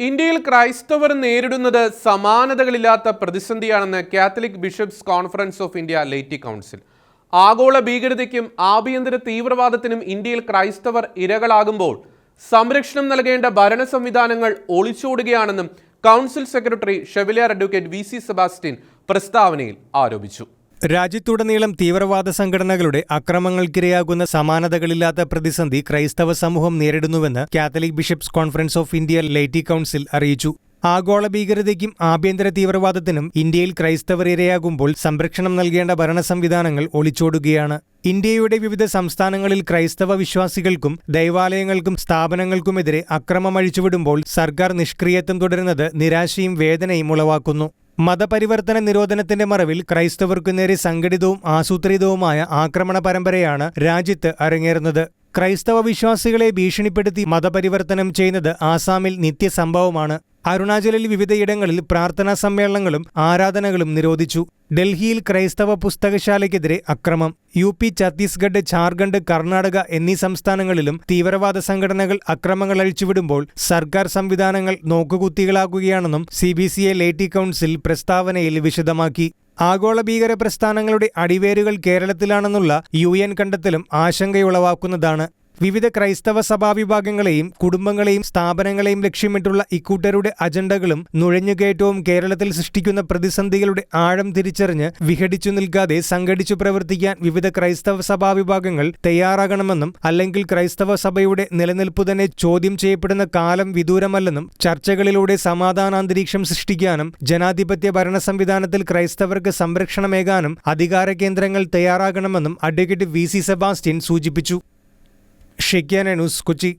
ഇന്ത്യയിൽ ക്രൈസ്തവർ നേരിടുന്നത് സമാനതകളില്ലാത്ത പ്രതിസന്ധിയാണെന്ന് Catholic Bishops Conference of India Laity Council. ആഗോള ഭീകരതയ്ക്കും ആഭ്യന്തര തീവ്രവാദത്തിനും ഇന്ത്യയിൽ ക്രൈസ്തവർ ഇരകളാകുമ്പോൾ സംരക്ഷണം നൽകേണ്ട ഭരണ സംവിധാനങ്ങൾ ഒളിച്ചോടുകയാണെന്നും council secretary Chevalier advocate V C. Sebastian പ്രസ്താവനയിൽ ആരോപിച്ചു. രാജ്യത്തുടനീളം തീവ്രവാദ സംഘടനകളുടെ അക്രമങ്ങൾക്കിരയാകുന്ന സമാനതകളില്ലാത്ത പ്രതിസന്ധി ക്രൈസ്തവ സമൂഹം നേരിടുന്നുവെന്ന് Catholic Bishops Conference of India Laity Council അറിയിച്ചു. ആഗോള ഭീകരതയ്ക്കും ആഭ്യന്തര തീവ്രവാദത്തിനും ഇന്ത്യയിൽ ക്രൈസ്തവർ ഇരയാകുമ്പോൾ സംരക്ഷണം നൽകേണ്ട ഭരണ സംവിധാനങ്ങൾ ഒളിച്ചോടുകയാണ്. ഇന്ത്യയുടെ വിവിധ സംസ്ഥാനങ്ങളിൽ ക്രൈസ്തവ വിശ്വാസികൾക്കും ദൈവാലയങ്ങൾക്കും സ്ഥാപനങ്ങൾക്കുമെതിരെ അക്രമം അഴിച്ചുവിടുമ്പോൾ സർക്കാർ നിഷ്ക്രിയത്വം തുടരുന്നത് നിരാശയും വേദനയും ഉളവാക്കുന്നു. മതപരിവർത്തന നിരോധനത്തിന്റെ മറവിൽ ക്രൈസ്തവർക്കു നേരെ സംഘടിതവും ആസൂത്രിതവുമായ ആക്രമണ പരമ്പരയാണ് രാജ്യത്ത് അരങ്ങേറുന്നത്. ക്രൈസ്തവ വിശ്വാസികളെ ഭീഷണിപ്പെടുത്തി മതപരിവർത്തനം ചെയ്യുന്നത് ആസാമിൽ നിത്യസംഭവമാണ്. അരുണാചലിൽ വിവിധയിടങ്ങളിൽ പ്രാർത്ഥനാ സമ്മേളനങ്ങളും ആരാധനകളും നിരോധിച്ചു. ഡൽഹിയിൽ ക്രൈസ്തവ പുസ്തകശാലയ്ക്കെതിരെ അക്രമം. യു.പി., ഛത്തീസ്ഗഡ്, ഝാർഖണ്ഡ്, കർണാടക എന്നീ സംസ്ഥാനങ്ങളിലും തീവ്രവാദ സംഘടനകൾ അക്രമങ്ങൾ അഴിച്ചുവിടുമ്പോൾ സർക്കാർ സംവിധാനങ്ങൾ നോക്കുകുത്തികളാകുകയാണെന്നും CBCA ലേറ്റി കൗൺസിൽ പ്രസ്താവനയിൽ വിശദമാക്കി. ആഗോള ഭീകര പ്രസ്ഥാനങ്ങളുടെ അടിവേരുകൾ കേരളത്തിലാണെന്നുള്ള UN കണ്ടെത്തലും ആശങ്കയുളവാക്കുന്നതാണ്. വിവിധ ക്രൈസ്തവ സഭാവിഭാഗങ്ങളെയും കുടുംബങ്ങളെയും സ്ഥാപനങ്ങളെയും ലക്ഷ്യമിട്ടുള്ള ഇക്കൂട്ടരുടെ അജണ്ടകളും നുഴഞ്ഞുകയറ്റവും കേരളത്തിൽ സൃഷ്ടിക്കുന്ന പ്രതിസന്ധികളുടെ ആഴം തിരിച്ചറിഞ്ഞ് വിഘടിച്ചു നിൽക്കാതെ സംഘടിച്ചു പ്രവർത്തിക്കാൻ വിവിധ ക്രൈസ്തവ സഭാവിഭാഗങ്ങൾ തയ്യാറാകണമെന്നും അല്ലെങ്കിൽ ക്രൈസ്തവ സഭയുടെ നിലനിൽപ്പ് തന്നെ ചോദ്യം ചെയ്യപ്പെടുന്ന കാലം വിദൂരമല്ലെന്നും ചർച്ചകളിലൂടെ സമാധാനാന്തരീക്ഷം സൃഷ്ടിക്കാനും ജനാധിപത്യ ഭരണ സംവിധാനത്തിൽ ക്രൈസ്തവർക്ക് സംരക്ഷണമേകാനും അധികാര കേന്ദ്രങ്ങൾ തയ്യാറാകണമെന്നും അഡ്വക്കേറ്റ് വി.സി. സെബാസ്റ്റ്യൻ സൂചിപ്പിച്ചു. ഷെക്യാന ന്യൂസ്, കൊച്ചി.